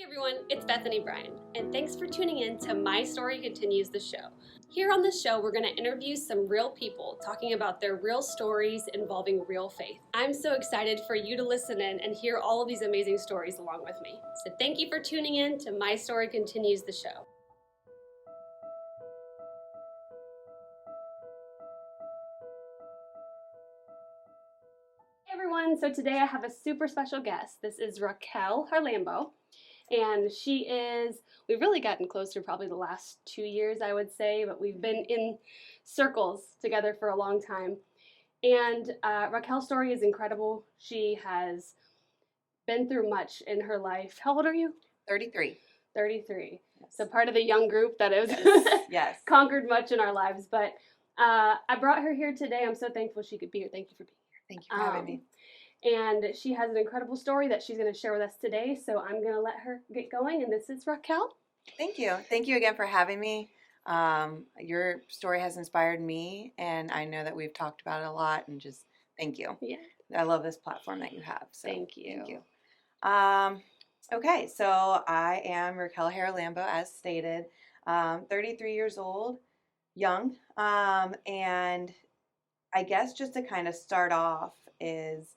Everyone, it's Bethany Bryan, and thanks for tuning in to My Story Continues the show. Here on this show, we're going to interview some real people talking about their real stories involving real faith. I'm so excited for you to listen in and hear all of these amazing stories along with me. So thank you for tuning in to My Story Continues the show. Hey everyone, so today I have a super special guest. This is Raquel Haralambou. And we've really gotten closer probably the last 2 years, I would say, but we've been in circles together for a long time. And Raquel's story is incredible. She has been through much in her life. How old are you? 33. 33. Yes. So part of the young group that has yes. conquered much in our lives. But I brought her here today. I'm so thankful she could be here. Thank you for being here. Thank you for having me. And she has an incredible story that she's going to share with us today, so I'm going to let her get going, and this is Raquel. Thank you. Thank you again for having me. Your story has inspired me, and I know that we've talked about it a lot, and just thank you. Yeah. I love this platform that you have. So thank you. Thank you. Okay, so I am Raquel Haralambou, as stated, 33 years old, young, and I guess just to kind of start off is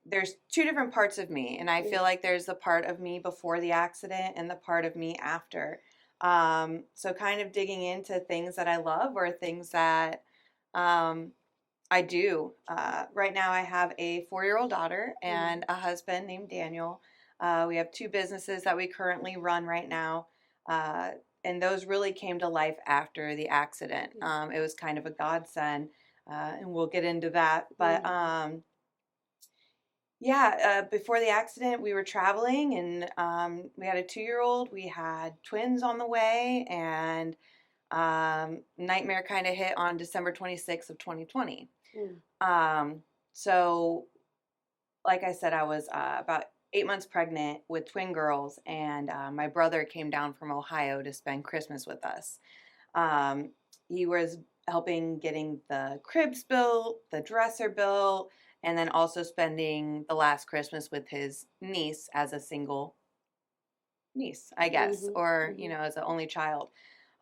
there's two different parts of me, and I feel like there's the part of me before the accident and the part of me after. So kind of digging into things that I love or things that I do. Right now I have a 4-year-old daughter and a husband named Daniel. We have 2 businesses that we currently run right now. And those really came to life after the accident. It was kind of a godsend. And we'll get into that. But before the accident, we were traveling, and we had a 2-year-old. We had twins on the way, and nightmare kind of hit on December 26th of 2020. So, like I said, I was about 8 months pregnant with twin girls, and my brother came down from Ohio to spend Christmas with us. He was helping getting the cribs built, the dresser built, and then also spending the last Christmas with his niece as a single niece, I guess, or, as an only child.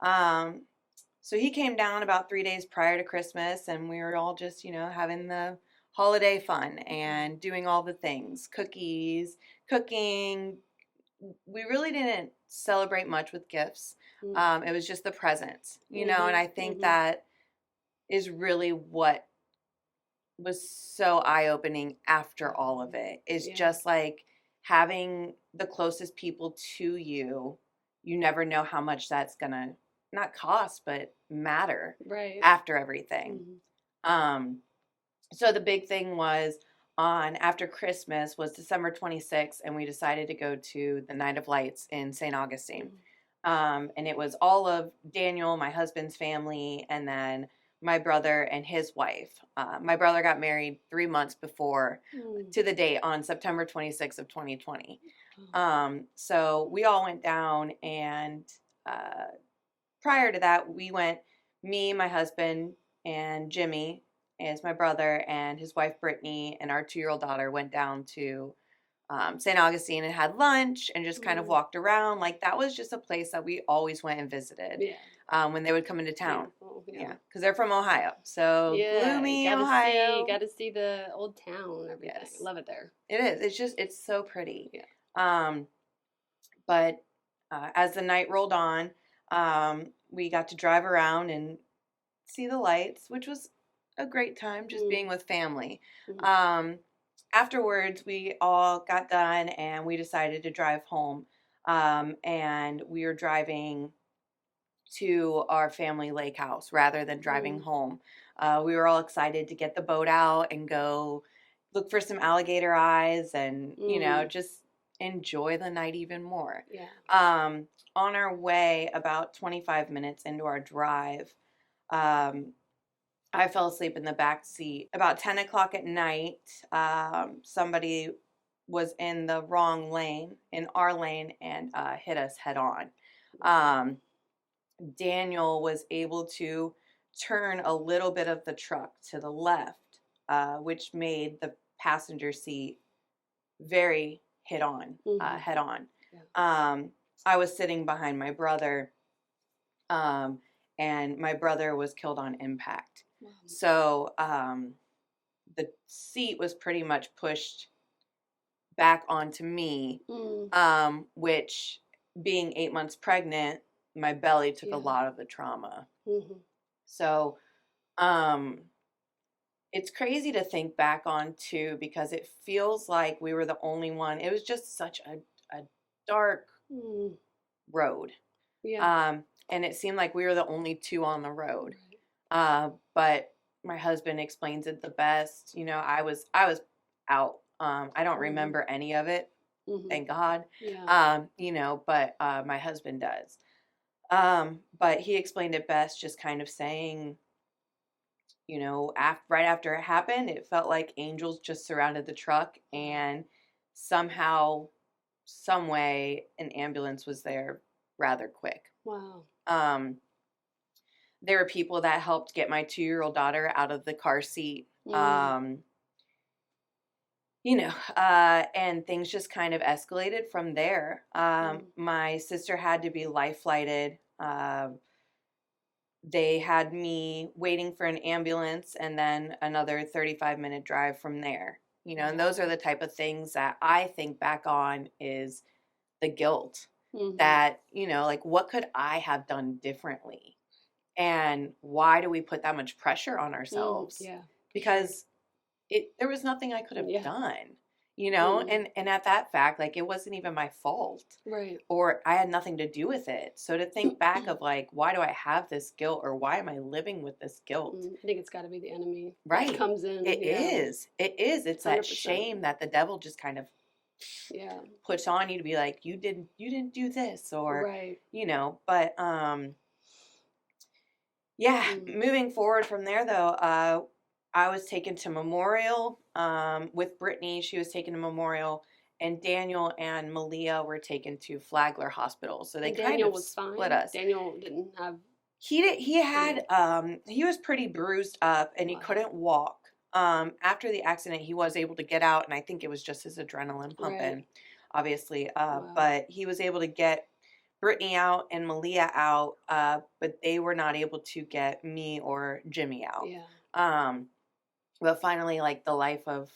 So he came down about 3 days prior to Christmas, and we were all just, having the holiday fun and doing all the things, cookies, cooking. We really didn't celebrate much with gifts. It was just the presents, and I think that is really what was so eye-opening after all of it is just like having the closest people to you. You never know how much that's gonna not cost, but matter after everything. So the big thing was after Christmas was December 26th, and we decided to go to the Night of Lights in St. Augustine. And it was all of Daniel, my husband's family, and then my brother and his wife. My brother got married 3 months before to the date on September 26th of 2020. So we all went down, and prior to that, we went, me, my husband, and Jimmy is my brother, and his wife Brittany, and our 2-year-old daughter went down to St. Augustine and had lunch and just kind of walked around. Like, that was just a place that we always went and visited when they would come into town. Because they're from Ohio. So, gloomy Ohio. Got to see the old town and everything. Yes. Love it there. It is. It's so pretty. But as the night rolled on, we got to drive around and see the lights, which was a great time, just being with family. Afterwards, we all got done, and we decided to drive home. And we were driving to our family lake house rather than driving home. We were all excited to get the boat out and go look for some alligator eyes and, just enjoy the night even more. On our way, about 25 minutes into our drive, I fell asleep in the back seat. About 10 o'clock at night, somebody was in the wrong lane, in our lane, and hit us head on. Daniel was able to turn a little bit of the truck to the left, which made the passenger seat very hit on, Mm-hmm. head on. Yeah. I was sitting behind my brother, and my brother was killed on impact. Wow. So the seat was pretty much pushed back onto me, which, being 8 months pregnant, my belly took a lot of the trauma. Mm-hmm. So it's crazy to think back on too, because it feels like we were the only one. It was just such a dark road. Yeah. And it seemed like we were the only two on the road. Right. But my husband explains it the best. You know, I was out. I don't remember any of it, thank God. Yeah. You know, but my husband does. But he explained it best, just kind of saying, you know, right after it happened, it felt like angels just surrounded the truck, and somehow, some way, an ambulance was there rather quick. Wow. There were people that helped get my 2-year-old daughter out of the car seat. You know, and things just kind of escalated from there. My sister had to be life flighted. They had me waiting for an ambulance, and then another 35-minute drive from there. You know, and those are the type of things that I think back on, is the guilt that, you know, like, what could I have done differently? And why do we put that much pressure on ourselves? Yeah. Because there was nothing I could have done, you know? And at that fact, like, it wasn't even my fault. Right. Or I had nothing to do with it. So to think back of, like, why do I have this guilt, or why am I living with this guilt? I think it's got to be the enemy. Right. That comes in. It is. It is. It's 100%. That shame that the devil just kind of puts on you, to be like, you didn't do this, or, you know, but, moving forward from there, though, I was taken to Memorial, with Brittany. She was taken to Memorial, and Daniel and Malia were taken to Flagler Hospital. So they kind of split us. Daniel didn't have. He had, he was pretty bruised up, and he couldn't walk. After the accident, he was able to get out, and I think it was just his adrenaline pumping, obviously. But he was able to get Brittany out and Malia out, but they were not able to get me or Jimmy out. But finally, like, the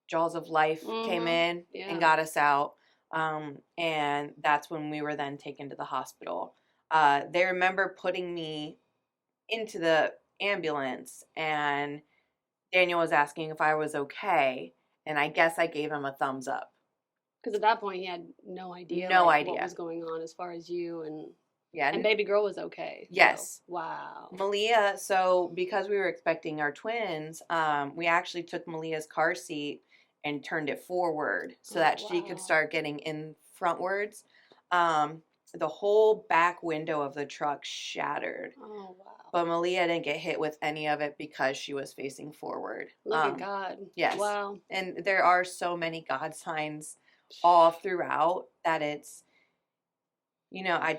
jaws of life came in and got us out. And that's when we were then taken to the hospital. They remember putting me into the ambulance, and Daniel was asking if I was okay, and I guess I gave him a thumbs up. Because at that point, he had no idea what was going on as far as you, and baby girl was okay. Yes. So, wow. Malia, so because we were expecting our twins, we actually took Malia's car seat and turned it forward so that she could start getting in frontwards. The whole back window of the truck shattered. Oh, wow. But Malia didn't get hit with any of it because she was facing forward. Look at God. Yes. Wow. And there are so many God signs all throughout that it's, you know, I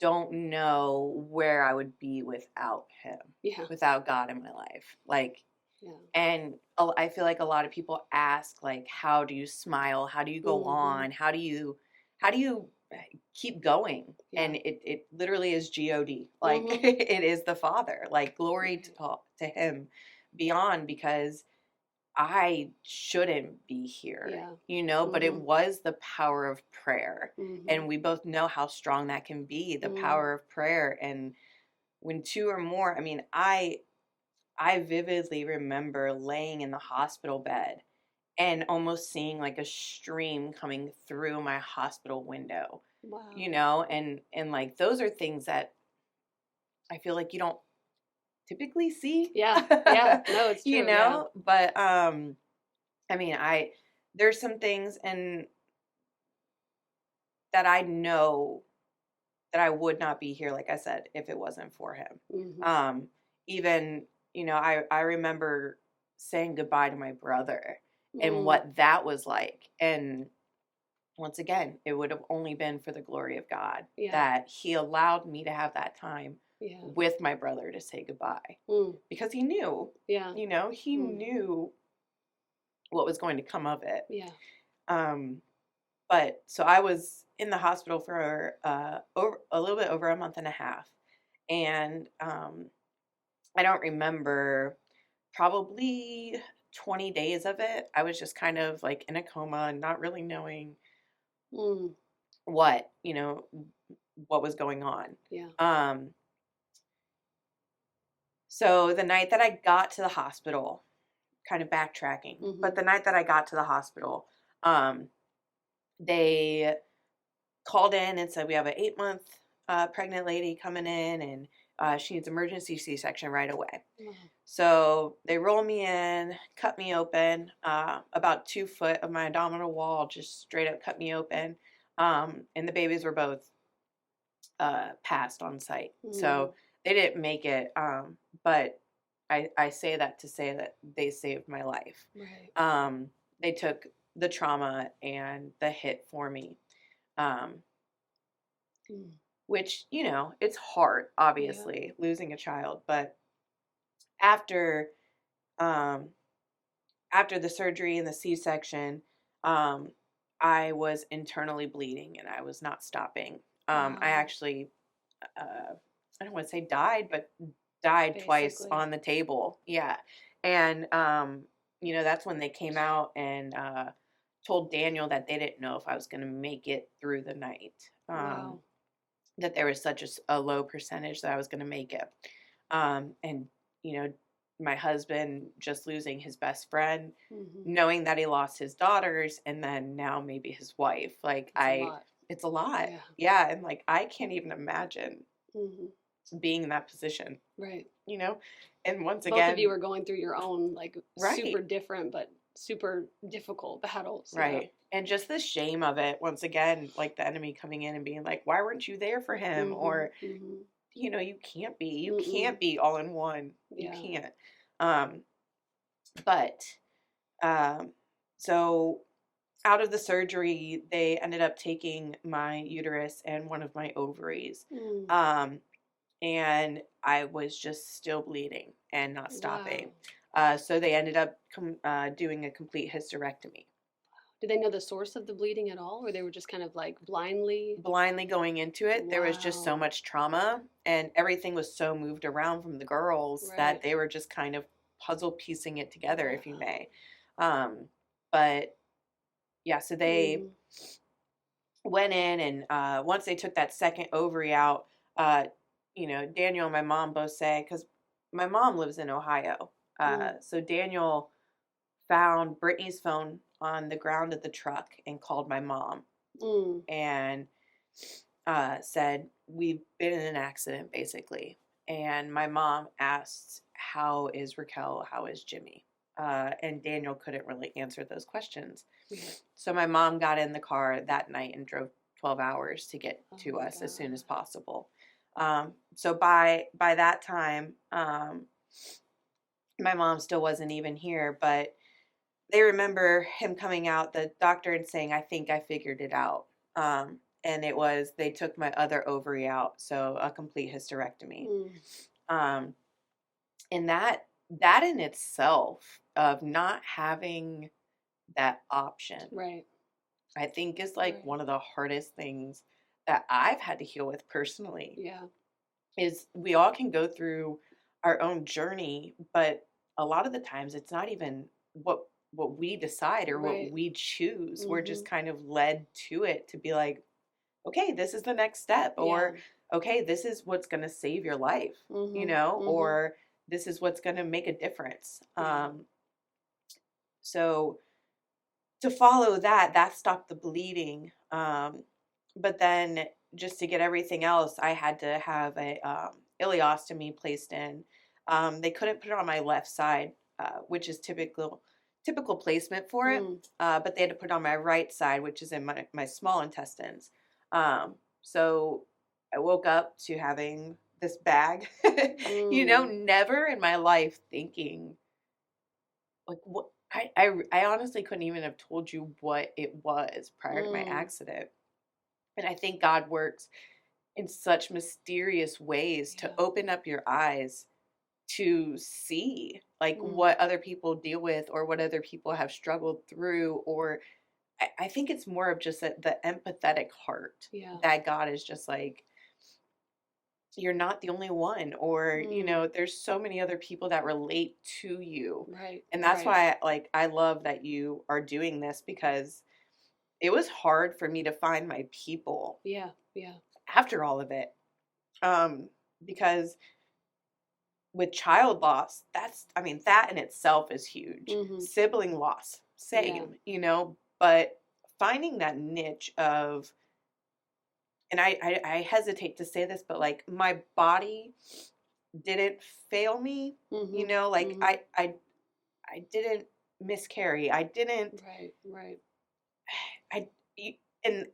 don't know where I would be without him, without God in my life. Like, and I feel like a lot of people ask, like, how do you smile? How do you go on? How do you keep going? And it literally is God. Like, it is the Father. Like, glory to him beyond, because I shouldn't be here, you know, but it was the power of prayer. And we both know how strong that can be, the power of prayer. And when two or more, I mean, I vividly remember laying in the hospital bed and almost seeing like a stream coming through my hospital window, you know, and like, those are things that I feel like you don't typically see. No, it's true. You know, but I mean, there's some things and that I know that I would not be here, like I said, if it wasn't for him. Even, you know, I remember saying goodbye to my brother and what that was like. And once again, it would have only been for the glory of God that he allowed me to have that time with my brother to say goodbye, because he knew, you know, he knew what was going to come of it. Yeah. But so I was in the hospital for a little bit over a month and a half, and I don't remember, probably 20 days of it. I was just kind of like in a coma and not really knowing Mm. what what was going on. Yeah. So the night that I got to the hospital, kind of backtracking, Mm-hmm. but the night that I got to the hospital, they called in and said, we have an 8-month pregnant lady coming in, and she needs emergency C-section right away. Wow. So they roll me in, cut me open, about 2 foot of my abdominal wall, just straight up cut me open. And the babies were both passed on site. So they didn't make it. But I say that to say that they saved my life. Right. They took the trauma and the hit for me. Which, it's hard, obviously, losing a child. But after the surgery and the C-section, I was internally bleeding and I was not stopping. Wow. I actually, I don't want to say died, but died Basically. twice on the table. Yeah. And, that's when they came out and told Daniel that they didn't know if I was going to make it through the night. Wow. That there was such a low percentage that I was going to make it. And, my husband just losing his best friend, knowing that he lost his daughters, and then now maybe his wife. Like, it's a lot. Yeah. And like, I can't even imagine being in that position. Right. And once both again, of you are going through your own, like, right, super different, but super difficult battles. Right. Yeah. And just the shame of it, once again, like the enemy coming in and being like, why weren't you there for him? Or, you can't be. You can't be all in one. You can't. But so out of the surgery, they ended up taking my uterus and one of my ovaries. And I was just still bleeding and not stopping. Wow. So they ended up doing a complete hysterectomy. Did they know the source of the bleeding at all, or they were just kind of like blindly going into it? Wow. There was just so much trauma, and everything was so moved around from the girls that they were just kind of puzzle piecing it together, if you may. But yeah, so they went in, and once they took that second ovary out, Daniel and my mom both say, because my mom lives in Ohio, so Daniel found Brittany's phone on the ground of the truck and called my mom and said, we've been in an accident, basically. And my mom asked, how is Raquel? How is Jimmy? And Daniel couldn't really answer those questions. So my mom got in the car that night and drove 12 hours to get to us as soon as possible. So by that time, my mom still wasn't even here, but they remember him coming out, the doctor, and saying, I think I figured it out. And it was, they took my other ovary out, so a complete hysterectomy. And that in itself, of not having that option, right, I think is like one of the hardest things that I've had to heal with personally. Yeah. Is we all can go through our own journey, but a lot of the times it's not even what we decide or what we choose. We're just kind of led to it to be like, okay, this is the next step, or okay, this is what's going to save your life, or this is what's going to make a difference. So to follow that stopped the bleeding. But then just to get everything else, I had to have a ileostomy placed in. They couldn't put it on my left side, which is typical placement for it. But they had to put it on my right side, which is in my small intestines. So I woke up to having this bag, never in my life thinking, like, what, I honestly couldn't even have told you what it was prior to my accident. And I think God works in such mysterious ways to open up your eyes to see like what other people deal with or what other people have struggled through, or I think it's more of just the empathetic heart that God is just like, you're not the only one, or you know, there's so many other people that relate to you, Right. and that's why I love that you are doing this, because it was hard for me to find my people Yeah. after all of it, because with child loss, I mean, that in itself is huge. Sibling loss, same, you know, but finding that niche of, and I hesitate to say this, but like my body didn't fail me, you know, like I didn't miscarry. I didn't, Right. I, and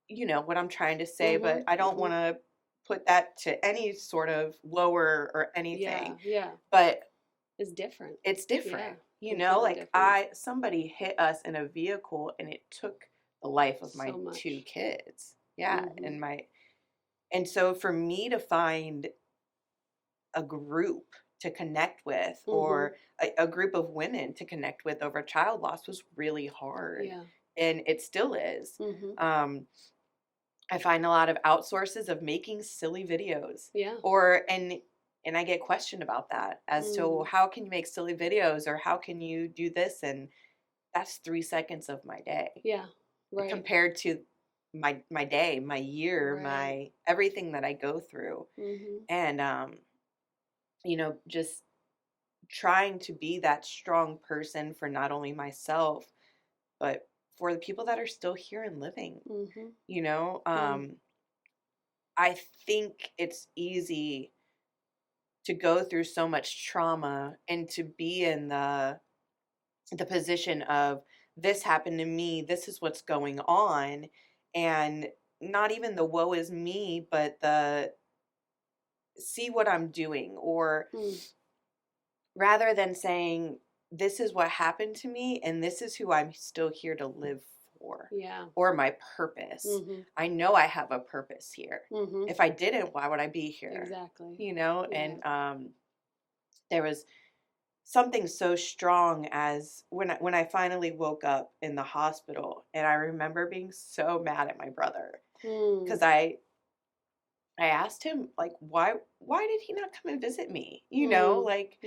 you know what I'm trying to say, but I don't want to put that to any sort of lower or anything. Yeah. But It's different. it's different. Yeah, you know, like different. somebody hit us in a vehicle and it took the life of my So 2 much. kids. Yeah, and so for me to find a group to connect with, or a group of women to connect with over child loss was really hard. Yeah. And it still is. I find a lot of outsources of making silly videos. Yeah. And I get questioned about that as to how can you make silly videos, or how can you do this, and that's 3 seconds of my day. Yeah. Right. Compared to my day, my year, my everything that I go through. And you know, just trying to be that strong person for not only myself, but for the people that are still here and living. You know, I think it's easy to go through so much trauma and to be in the position of, this happened to me, this is what's going on, and not even the woe is me, but the see what I'm doing, or rather than saying, this is what happened to me and this is who I'm still here to live for. Yeah. Or my purpose. I know I have a purpose here. If I didn't, why would I be here? Exactly. You know, and there was something so strong as when I finally woke up in the hospital, and I remember being so mad at my brother, because I asked him, like, why did he not come and visit me? You know, like,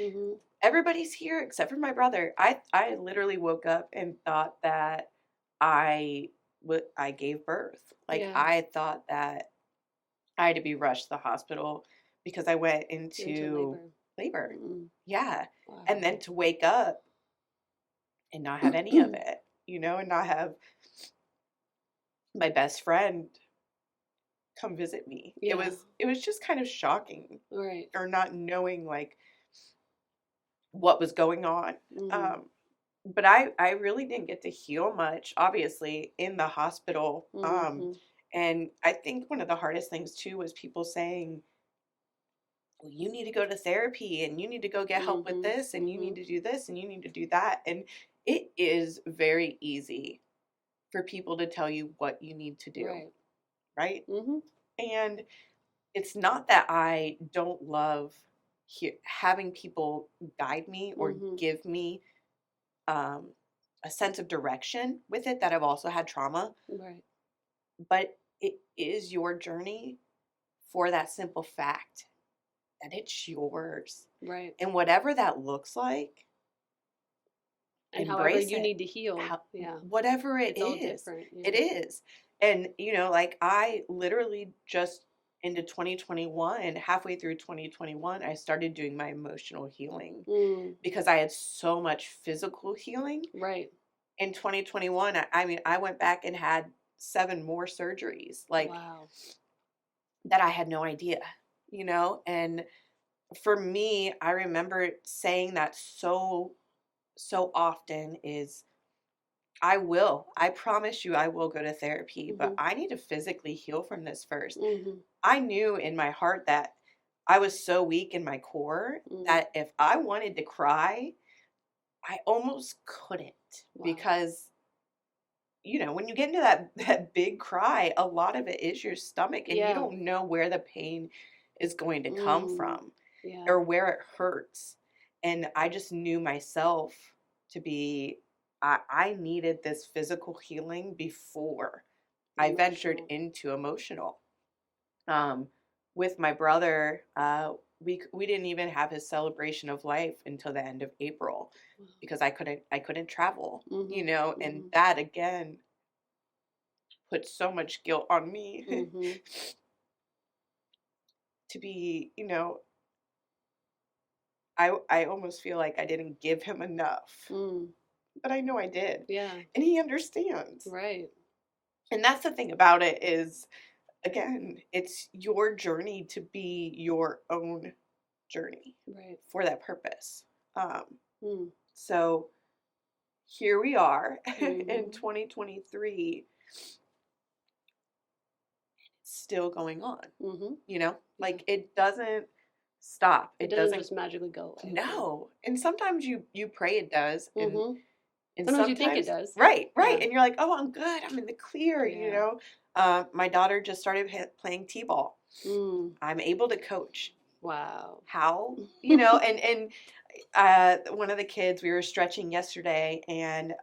everybody's here except for my brother. I literally woke up and thought that I gave birth. Like, I thought that I had to be rushed to the hospital because I went into labor. Yeah. Wow. And then to wake up and not have any of it, you know, and not have my best friend come visit me. Yeah. It was just kind of shocking. Right. Or not knowing like what was going on. But I really didn't get to heal much, obviously, in the hospital. And I think one of the hardest things too was people saying, well, you need to go to therapy, and you need to go get help with this, and you need to do this, and you need to do that. And it is very easy for people to tell you what you need to do. Right? And it's not that I don't love having people guide me or give me a sense of direction with it, that I've also had trauma. But it is your journey, for that simple fact that it's yours. And whatever that looks like, and however you need to heal. Whatever it is. All different. It is. And, you know, like, I literally just into 2021, halfway through 2021, I started doing my emotional healing because I had so much physical healing. In 2021, I mean, I went back and had 7 more surgeries, like, that I had no idea, you know? And for me, I remember saying that so often is, I promise you I will go to therapy, but I need to physically heal from this first. I knew in my heart that I was so weak in my core that if I wanted to cry, I almost couldn't, because, you know, when you get into that big cry, a lot of it is your stomach, and you don't know where the pain is going to come from. Yeah. or where it hurts. And I just knew myself to be, I needed this physical healing before I ventured Emotional. into emotional. With my brother, we didn't even have his celebration of life until the end of April because I couldn't travel, you know, and that again put so much guilt on me to be, you know, I almost feel like I didn't give him enough, but I know I did. Yeah. And he understands. Right. And that's the thing about it is, again, it's your journey to be your own journey Right. for that purpose. So here we are in 2023, still going on, you know, like it doesn't stop. It doesn't just magically go away. No. And sometimes you pray it does. And sometimes you think it does. Right. Yeah. And you're like, oh, I'm good. I'm in the clear, you know. My daughter just started playing t-ball. I'm able to coach. Wow. How? You know, and one of the kids, we were stretching yesterday, and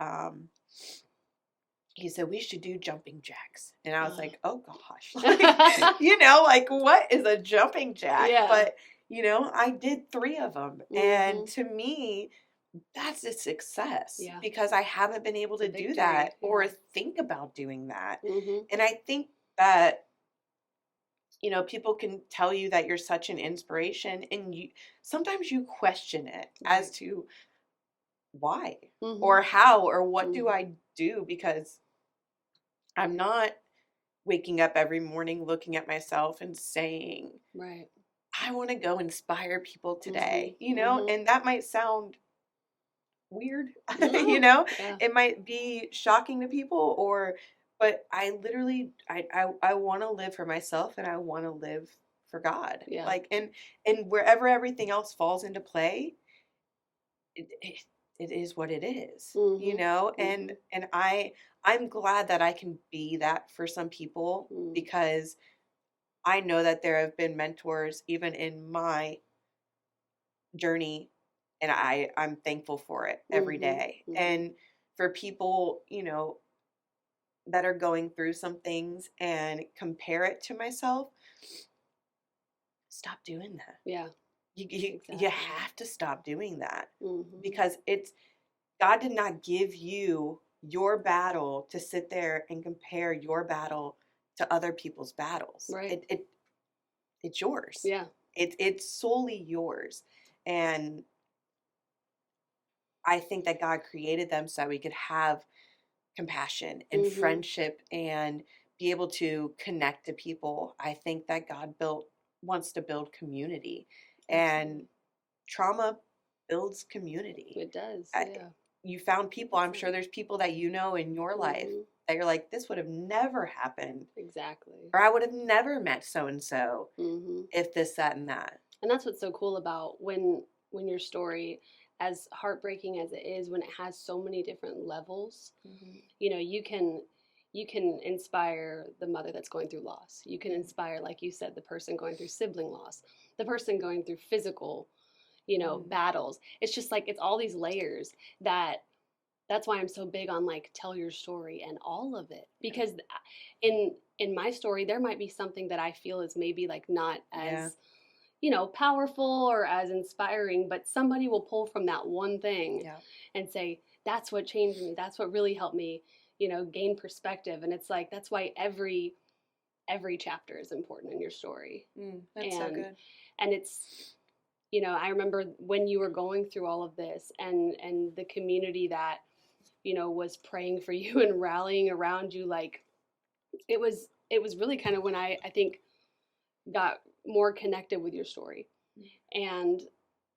he said, we should do jumping jacks. And I was like, oh gosh. Like, you know, like what is a jumping jack? Yeah. But, you know, I did 3 of them. And to me, that's a success because I haven't been able to do that or think about doing that. And I think that, you know, people can tell you that you're such an inspiration, and sometimes you question it as to why or how or what do I do, because I'm not waking up every morning looking at myself and saying, I want to go inspire people today, you know, and that might sound weird, you know, it might be shocking to people, but I literally, I want to live for myself, and I want to live for God. Like, and wherever everything else falls into play, it is what it is, you know, and I'm glad that I can be that for some people, because I know that there have been mentors even in my journey, and I'm thankful for it every day. And for people, you know, that are going through some things and compare it to myself, stop doing that. Yeah. You have to stop doing that, because God did not give you your battle to sit there and compare your battle to other people's battles. Right. It's yours. Yeah. It's solely yours. And I think that God created them so that we could have compassion and friendship and be able to connect to people. I think that God wants to build community, and trauma builds community. It does. Yeah. You found people. I'm sure there's people that you know in your life that you're like, this would have never happened. Exactly. Or I would have never met so and so if this, that, and that. And that's what's so cool about when your story, as heartbreaking as it is, when it has so many different levels, you know, you can inspire the mother that's going through loss. You can inspire, like you said, the person going through sibling loss, the person going through physical, you know, battles. It's just like, it's all these layers that's why I'm so big on like, tell your story and all of it, because in my story, there might be something that I feel is maybe like not as you know, powerful or as inspiring, but somebody will pull from that one thing and say, that's what changed me. That's what really helped me, you know, gain perspective. And it's like, that's why every chapter is important in your story. That's so good. And it's, you know, I remember when you were going through all of this, and the community that, you know, was praying for you and rallying around you, like it was really kind of when I think got more connected with your story. And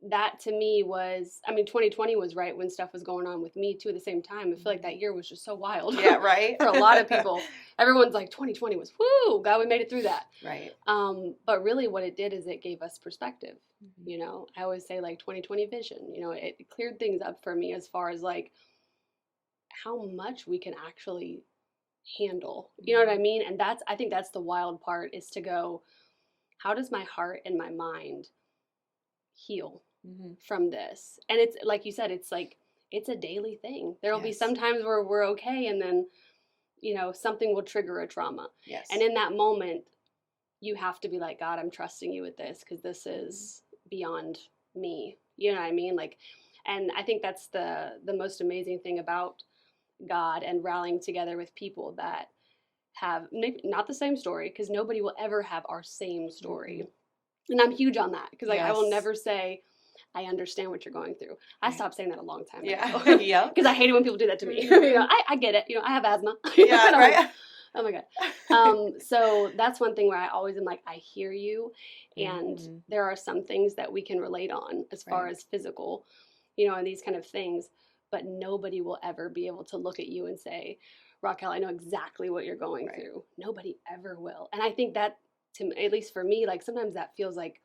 that to me was, I mean, 2020 was right when stuff was going on with me too at the same time. I feel like that year was just so wild. Yeah, right. For a lot of people. Everyone's like, 2020 was, whoo, God, we made it through that. Right. But really what it did is it gave us perspective. You know, I always say like 2020 vision, you know, it cleared things up for me as far as like how much we can actually handle. You know what I mean? And I think that's the wild part, is to go, how does my heart and my mind heal Mm-hmm. from this. And it's like you said, it's like, it's a daily thing. There will be Yes. some times where we're okay, and then, you know, something will trigger a trauma. Yes. And in that moment, you have to be like, God, I'm trusting you with this, because this is beyond me. You know what I mean? Like, and I think that's the most amazing thing about God and rallying together with people that have maybe not the same story, because nobody will ever have our same story. Mm-hmm. And I'm huge on that, because like, I will never say, I understand what you're going through. I stopped saying that a long time ago. Yeah. Because I hated when people do that to me. Mm-hmm. You know, I get it. You know, I have asthma. Yeah, right. Like, oh my God. So that's one thing where I always am like, I hear you. And there are some things that we can relate on as far as physical, you know, and these kind of things. But nobody will ever be able to look at you and say, Raquel, I know exactly what you're going through. Nobody ever will. And I think that, at least for me, like sometimes that feels like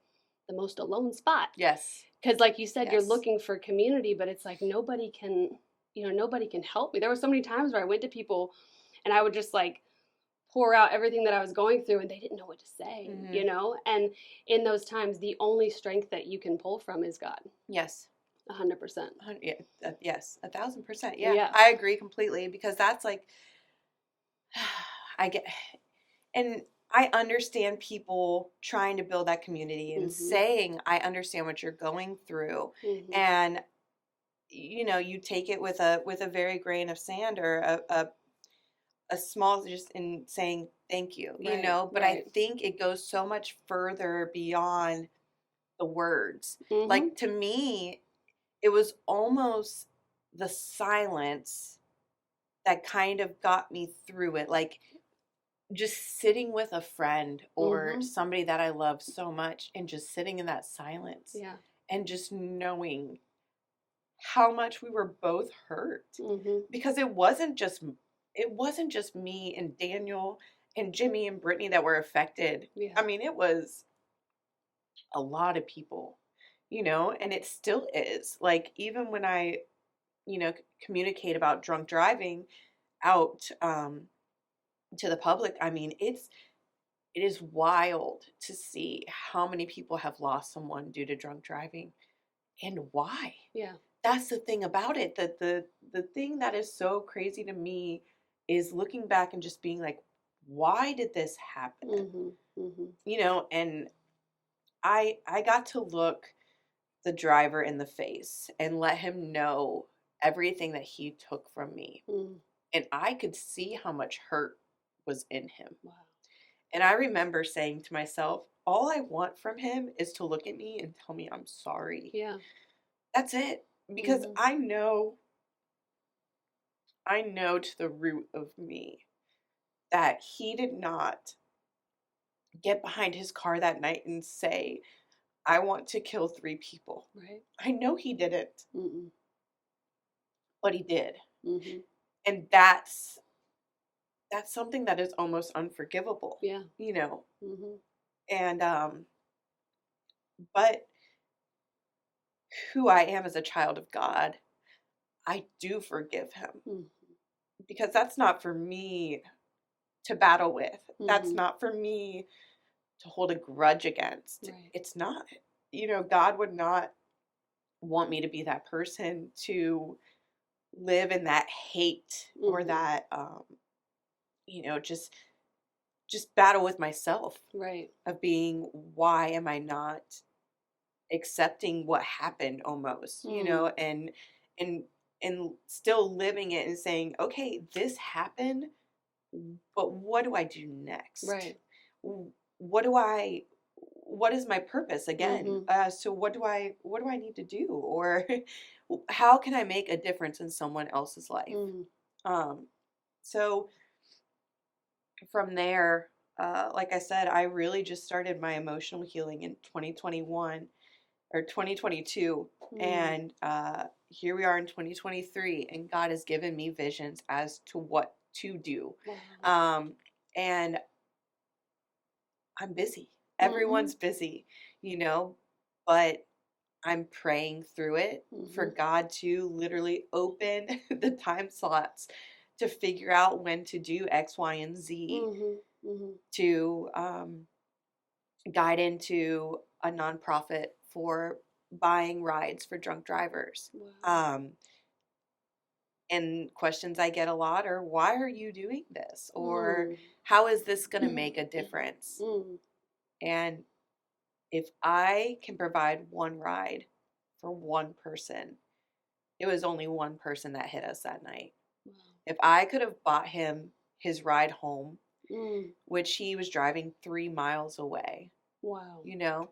the most alone spot. Yes. Because like you said, you're looking for community, but it's like nobody can, you know, nobody can help me. There were so many times where I went to people and I would just like pour out everything that I was going through, and they didn't know what to say, you know? And in those times, the only strength that you can pull from is God. Yes. 100%. Yes, 1,000%. Yeah, I agree completely, because that's like, I get, and I understand people trying to build that community and saying, I understand what you're going through. And, you know, you take it with a very grain of sand, or a small, just in saying thank you, you know, but I think it goes so much further beyond the words. Like, to me, it was almost the silence that kind of got me through it. Like, just sitting with a friend or somebody that I love so much, and just sitting in that silence, and just knowing how much we were both hurt, because it wasn't just me and Daniel and Jimmy and Brittany that were affected. I mean, it was a lot of people, you know, and it still is. Like, even when I, you know, communicate about drunk driving out to the public, I mean, it is wild to see how many people have lost someone due to drunk driving, and why. Yeah. That's the thing about it. That the thing that is so crazy to me is looking back and just being like, why did this happen? You know, and I got to look the driver in the face and let him know everything that he took from me. And I could see how much hurt was in him. Wow. And I remember saying to myself, all I want from him is to look at me and tell me I'm sorry. Yeah. That's it. Because I know to the root of me that he did not get behind his car that night and say, I want to kill 3 people. Right. I know he didn't. But he did. And that's something that is almost unforgivable. Yeah. You know. And but who I am as a child of God, I do forgive him. Because that's not for me to battle with. That's not for me to hold a grudge against. Right. It's not. You know, God would not want me to be that person to live in that hate or that you know, just battle with myself. Right. Of being, why am I not accepting what happened almost, you know, and still living it and saying, okay, this happened, but what do I do next? Right. What is my purpose again? So what do I need to do? Or how can I make a difference in someone else's life? So from there, like I said, I really just started my emotional healing in 2021 or 2022. And here we are in 2023, and God has given me visions as to what to do. Wow. And I'm busy. Everyone's busy, you know, but I'm praying through it for God to literally open the time slots to figure out when to do X, Y, and Z, to guide into a nonprofit for buying rides for drunk drivers. Wow. And questions I get a lot are, why are you doing this? Or Mm. how is this going to make a difference? Mm. And if I can provide one ride for one person, it was only one person that hit us that night. Wow. If I could have bought him his ride home, Mm. which he was driving 3 miles away, Wow. you know,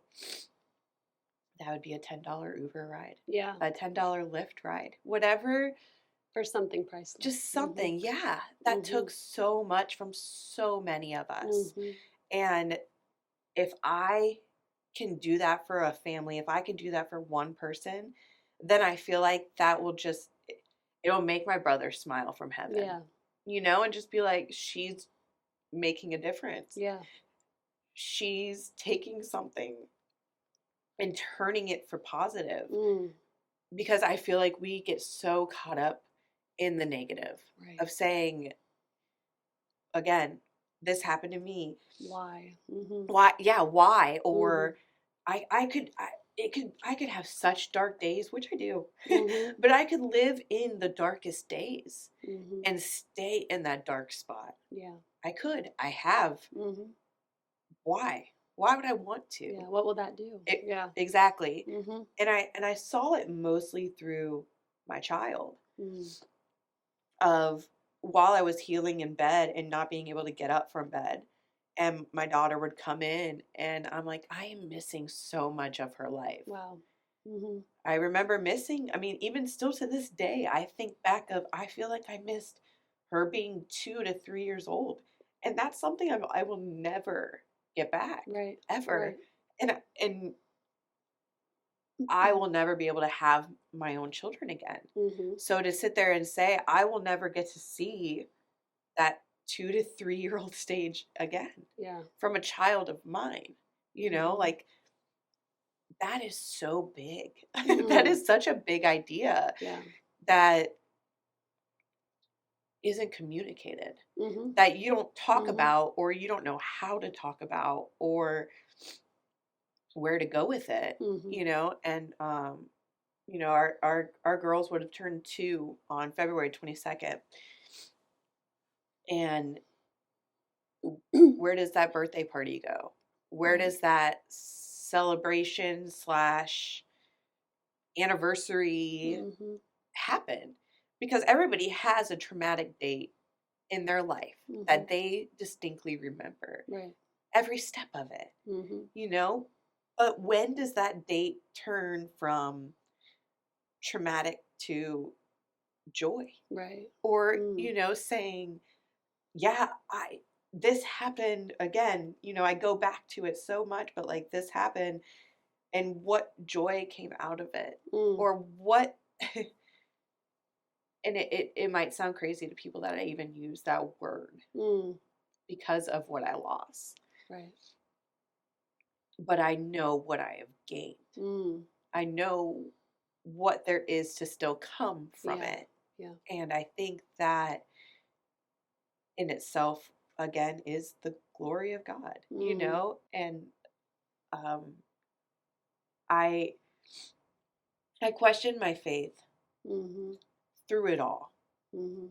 that would be a $10 Uber ride, Yeah. a $10 Lyft ride, whatever. For something priceless. Just something, Mm-hmm. yeah, that Mm-hmm. took so much from so many of us. Mm-hmm. And if I can do that for a family, if I can do that for one person, then I feel like that will just, it'll make my brother smile from heaven. Yeah. You know, and just be like, she's making a difference. Yeah. She's taking something and turning it for positive. Mm. Because I feel like we get so caught up in the negative Right. of saying, again, this happened to me. Why? Mm-hmm. Why? Yeah, why? Mm-hmm. Or I could have such dark days, which I do, Mm-hmm. but I could live in the darkest days Mm-hmm. and stay in that dark spot. Yeah. I could. I have. Mm-hmm. Why? Why would I want to? Yeah. What will that do? Yeah. Exactly. Mm-hmm. And I saw it mostly through my child. Mm. Of while I was healing in bed and not being able to get up from bed, and my daughter would come in, and I'm like, I am missing so much of her life. Wow. Mm-hmm. I remember missing, I mean, even still to this day, I think back of, I feel like I missed her being 2 to 3 years old. And that's something I will never get back. Right. Ever. Right. And I will never be able to have my own children again. Mm-hmm. So to sit there and say, I will never get to see that 2 to 3 year old stage again. Yeah. From a child of mine, you know, Mm-hmm. like that is so big. Mm. That is such a big idea. Yeah. That isn't communicated. Mm-hmm. That you don't talk Mm-hmm. about, or you don't know how to talk about, or where to go with it, Mm-hmm. you know. And you know, our girls would have turned 2 on February 22nd. And where does that birthday party go? Where does that celebration / anniversary Mm-hmm. happen? Because everybody has a traumatic date in their life Mm-hmm. that they distinctly remember. Right. Every step of it, Mm-hmm. you know? But when does that date turn from traumatic to joy? Right. Or, Mm. you know, saying, yeah, this happened again, you know, I go back to it so much, but like this happened, and what joy came out of it. Mm. Or what, and it might sound crazy to people that I even use that word Mm. because of what I lost. Right. But I know what I have gained. Mm. I know what there is to still come from Yeah. it. Yeah. And I think that in itself, again, is the glory of God, you Mm. know? And I questioned my faith Mm-hmm. through it all. Mm-hmm.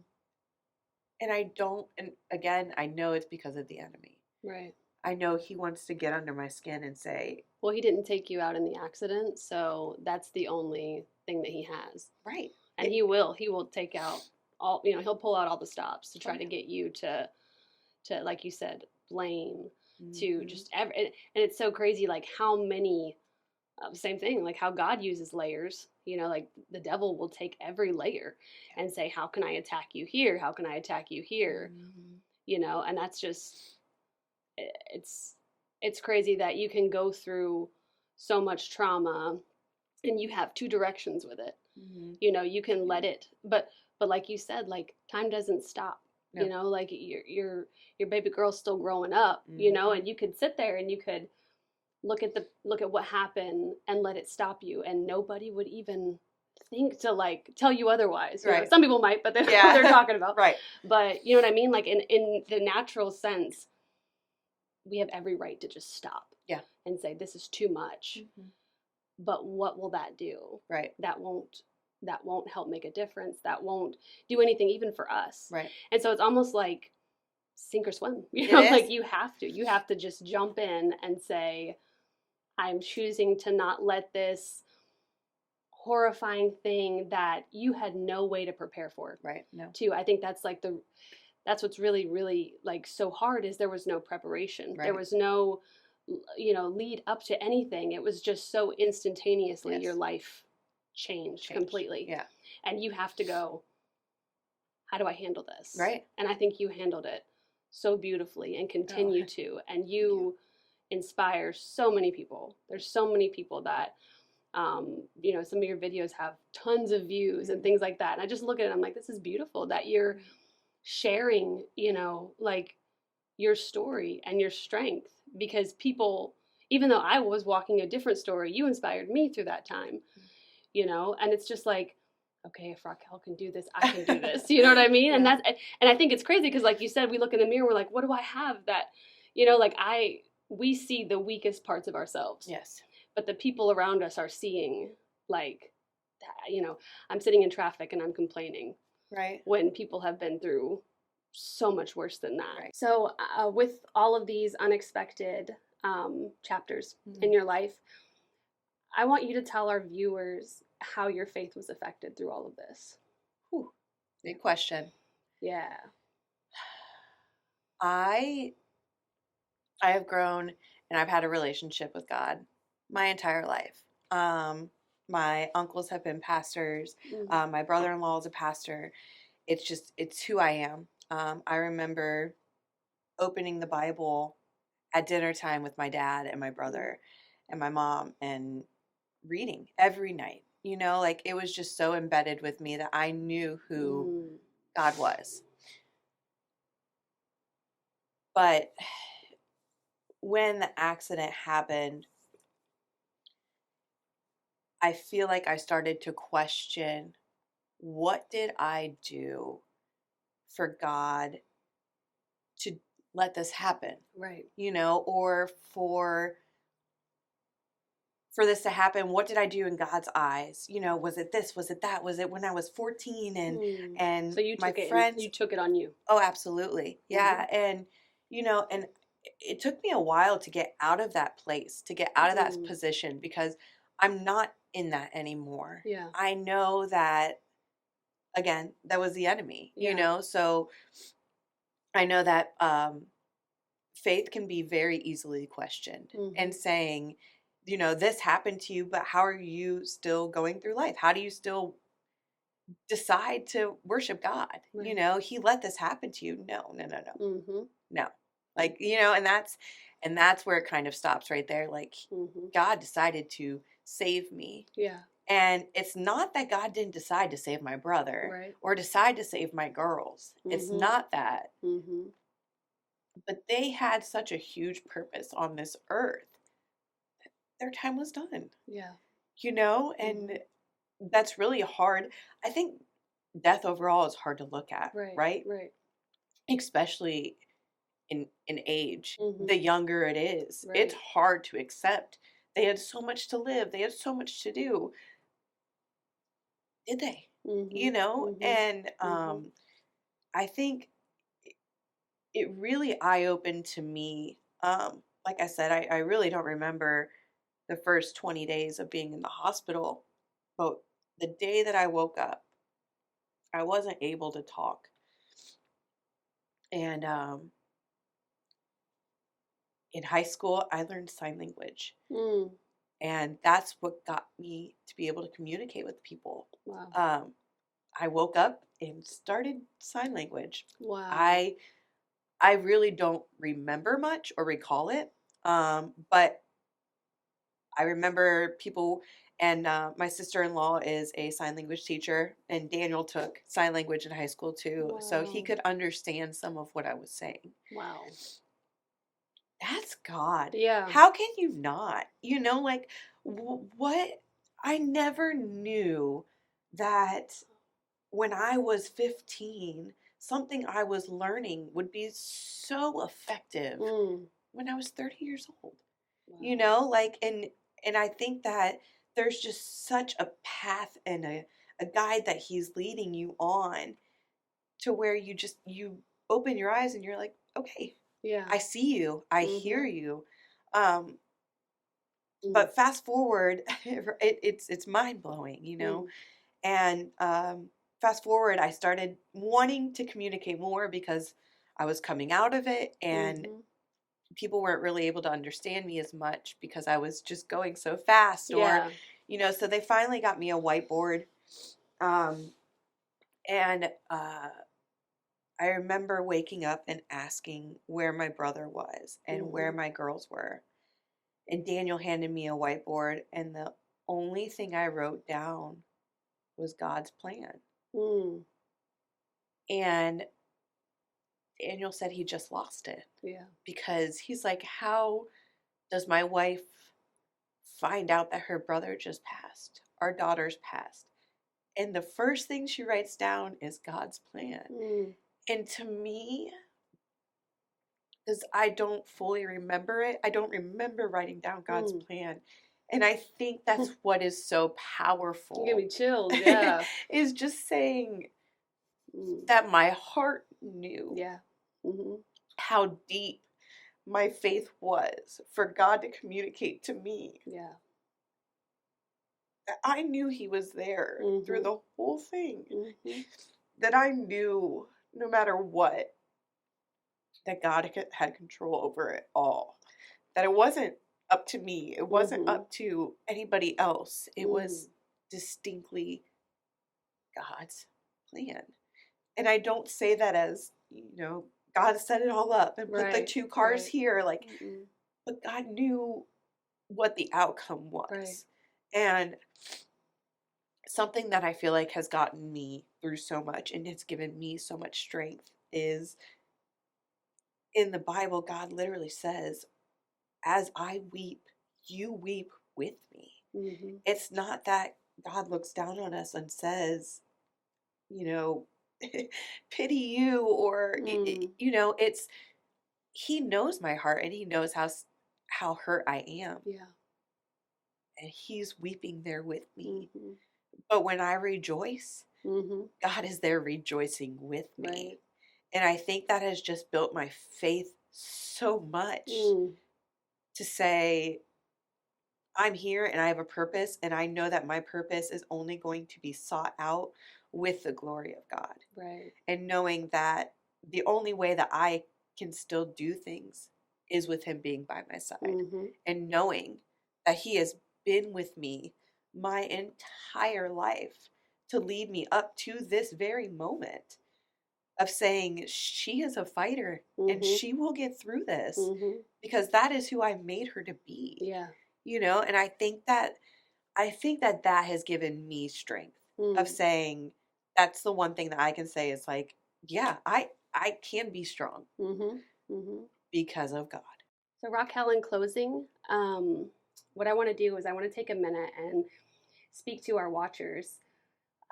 And I don't, and again, I know it's because of the enemy. Right. I know he wants to get under my skin and say, Well, he didn't take you out in the accident, so that's the only thing that he has. right. And he will take out all, you know, he'll pull out all the stops to try to get you to like you said, blame, to Mhm. just and it's so crazy, like how many, same thing, like how God uses layers, you know, like the devil will take every layer and say, how can I attack you here? How can I attack you here? Mhm. You know, and that's just, it's crazy that you can go through so much trauma and you have two directions with it. Mhm. You know, you can let it, but like you said, like time doesn't stop. No. You know, like your baby girl's still growing up, you know, Mhm. and you could sit there and you could look at what happened and let it stop you, and nobody would even think to like tell you otherwise. You know, Right. some people might, but they don't know Yeah. what they're talking about. Right. But you know what I mean? Like in the natural sense, we have every right to just stop. Yeah. And say, this is too much. Mhm. but what will that do? Right. That won't help make a difference. That won't do anything even for us. Right. And so it's almost like sink or swim. It Like is. you have to just jump in and say, I'm choosing to not let this horrifying thing that you had no way to prepare for. Right. No. Too. I think that's like that's what's really, really like so hard is there was no preparation. Right. There was no, lead up to anything. It was just so instantaneously Yes. your life changed completely. Yeah. And you have to go, how do I handle this? Right. And I think you handled it so beautifully and continue to. And you inspire so many people. There's so many people that, some of your videos have tons of views and things like that. And I just look at it, I'm like, this is beautiful that you're sharing, like your story and your strength, because people, even though I was walking a different story, you inspired me through that time, and it's just like, okay, if Raquel can do this, I can do this. You know what I mean? Yeah. And I think it's crazy because, like you said, we look in the mirror, we're like, what do I have that, we see the weakest parts of ourselves. Yes. But the people around us are seeing, like, I'm sitting in traffic and I'm complaining. Right. When people have been through so much worse than that. Right. So with all of these unexpected chapters in your life, I want you to tell our viewers how your faith was affected through all of this. Whew. Big question. Yeah. I have grown and I've had a relationship with God my entire life. My uncles have been pastors. My brother-in-law is a pastor. It's who I am. I remember opening the Bible at dinner time with my dad and my brother and my mom and reading every night. Like it was just so embedded with me that I knew who God was. But when the accident happened, I feel like I started to question, what did I do for God to let this happen? Right. Or for this to happen, what did I do in God's eyes? Was it this? Was it that? Was it when I was 14 and so you my took it friends? you took it on you. Oh, absolutely. Yeah. And and it took me a while to get out of that place, to get out of that position, because I'm not in that anymore. Yeah. I know that, again, that was the enemy, so I know that faith can be very easily questioned and saying, this happened to you, but how are you still going through life? How do you still decide to worship God? Right. He let this happen to you. No. No. Like, and that's where it kind of stops right there. Like, God decided to save me. Yeah. And it's not that God didn't decide to save my brother or decide to save my girls. It's not that. But they had such a huge purpose on this earth. Their time was done. Yeah. And that's really hard. I think death overall is hard to look at, right? Right. Especially in age. The younger it is, Right. it's hard to accept. They had so much to live. They had so much to do. Did they? And I think it really eye-opened to me. Like I said, I really don't remember the first 20 days of being in the hospital, but the day that I woke up, I wasn't able to talk. And in high school, I learned sign language. And that's what got me to be able to communicate with people. Wow. I woke up and started sign language. Wow. I really don't remember much or recall it, but I remember people, and my sister-in-law is a sign language teacher, and Daniel took sign language in high school too, so he could understand some of what I was saying. Wow. That's God. Yeah. How can you not? Like, what? I never knew that when I was 15, something I was learning would be so effective when I was 30 years old. Wow. Like, and I think that there's just such a path and a guide that he's leading you on, to where you open your eyes and you're like, okay, Yeah. I see you, I hear Mhm. you. Mm. But fast forward, it's mind blowing, Mm. And fast forward, I started wanting to communicate more because I was coming out of it, and Mhm. people weren't really able to understand me as much because I was just going so fast, or Yeah. so they finally got me a whiteboard. And I remember waking up and asking where my brother was and where Mhm. my girls were. And Daniel handed me a whiteboard, and the only thing I wrote down was God's plan. Mm. And Daniel said he just lost it, Yeah. because he's like, how does my wife find out that her brother just passed? Our daughter's passed. And the first thing she writes down is God's plan. Mm. And to me, because I don't fully remember it, I don't remember writing down God's Mm. plan. And I think that's what is so You give powerful, me chills. Yeah. is just saying Mm. that my heart knew Yeah. Mhm. how deep my faith was for God to communicate to me. Yeah. That I knew He was there through Mhm. the whole thing. Mhm. That I knew, no matter what, that God had control over it all. That it wasn't up to me. It wasn't Mhm. up to anybody else. It Mm. was distinctly God's plan. And I don't say that as, God set it all up and put the Right. two cars Right. here. Like, Mm. but God knew what the outcome Right. was. And something that I feel like has gotten me through so much and has given me so much strength is, in the Bible, God literally says, as I weep, you weep with me. Mhm. It's not that God looks down on us and says, you know, pity you, or, Mm. it's, He knows my heart, and He knows how hurt I am. Yeah. And He's weeping there with me. Mhm. But when I rejoice, Mhm. God is there rejoicing with Right. me. And I think that has just built my faith so much, Mm. to say, I'm here and I have a purpose, and I know that my purpose is only going to be sought out with the glory of God. Right. And knowing that the only way that I can still do things is with Him being by my side. Mhm. And knowing that He has been with me my entire life to lead me up to this very moment, of saying, she is a fighter and Mhm. she will get through this, Mhm. because that is who I made her to be. Yeah. And I think that has given me strength, of Mm. saying, that's the one thing that I can say is like, yeah, I can be strong Mhm. Mhm. because of God. So Raquel, in closing, what I want to do is I want to take a minute and speak to our watchers,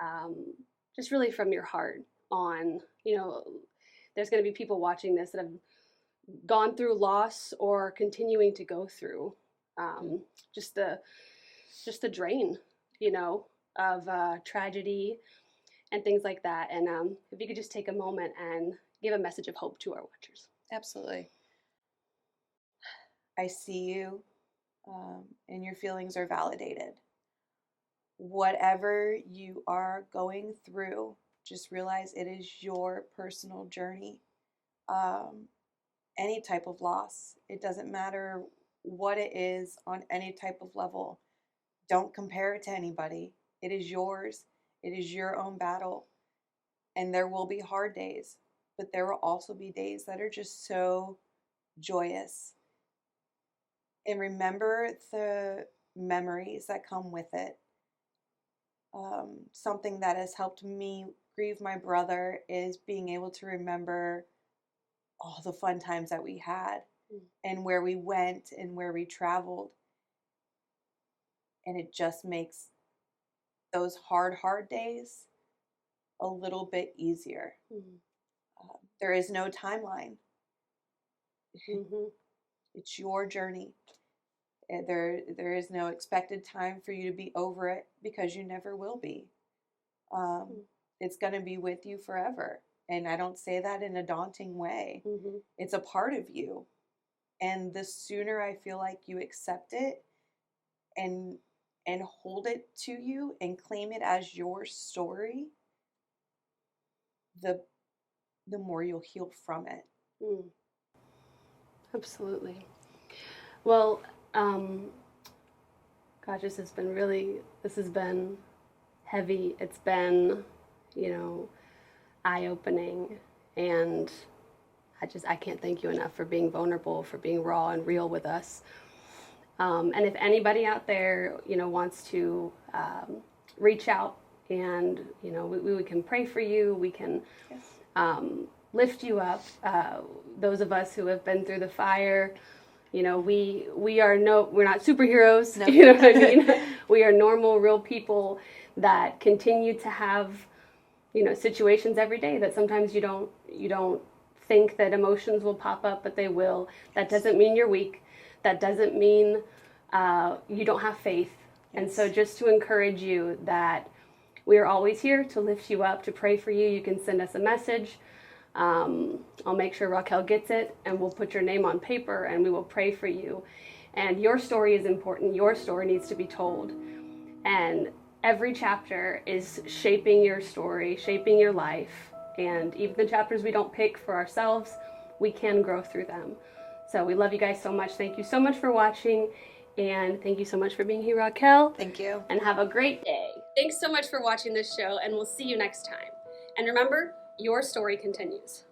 um, just really from your heart on, there's going to be people watching this that have gone through loss or continuing to go through Mm. um, just the just the drain, of tragedy and things like that. And if you could just take a moment and give a message of hope to our watchers. Absolutely. I see you, and your feelings are validated. Whatever you are going through, just realize it is your personal journey. Um, any type of loss, it doesn't matter what it is on any type of level. Don't compare it to anybody. It is yours, it is your own battle. And there will be hard days, but there will also be days that are just so joyous. And remember the memories that come with it. Something that has helped me grieve my brother is being able to remember all the fun times that we had, Mm. and where we went and where we traveled. And it just makes those hard days a little bit easier. Mm. There is no timeline. Mm-hmm. It's your journey. There is no expected time for you to be over it, because you never will be. It's going to be with you forever. And I don't say that in a daunting way. Mm-hmm. It's a part of you. And the sooner I feel like you accept it and hold it to you and claim it as your story, the more you'll heal from it. Mm. Absolutely. Well, gosh, this has been heavy. It's been, eye-opening, and I can't thank you enough for being vulnerable, for being raw and real with us. And if anybody out there, wants to reach out, and, we can pray for you, we can lift you up. Those of us who have been through the fire, we're not superheroes. No. You know what I mean? We are normal, real people that continue to have, situations every day that sometimes you don't think that emotions will pop up, but they will. That doesn't mean you're weak. That doesn't mean you don't have faith. Yes. And so just to encourage you that we are always here to lift you up, to pray for you. You can send us a message. I'll make sure Raquel gets it, and we'll put your name on paper, and we will pray for you. And your story is important. Your story needs to be told. And every chapter is shaping your story, shaping your life. And even the chapters we don't pick for ourselves, we can grow through them. So we love you guys so much. Thank you so much for watching. And thank you so much for being here, Raquel. Thank you. And have a great day. Thanks so much for watching this show, and we'll see you next time. And remember, your story continues.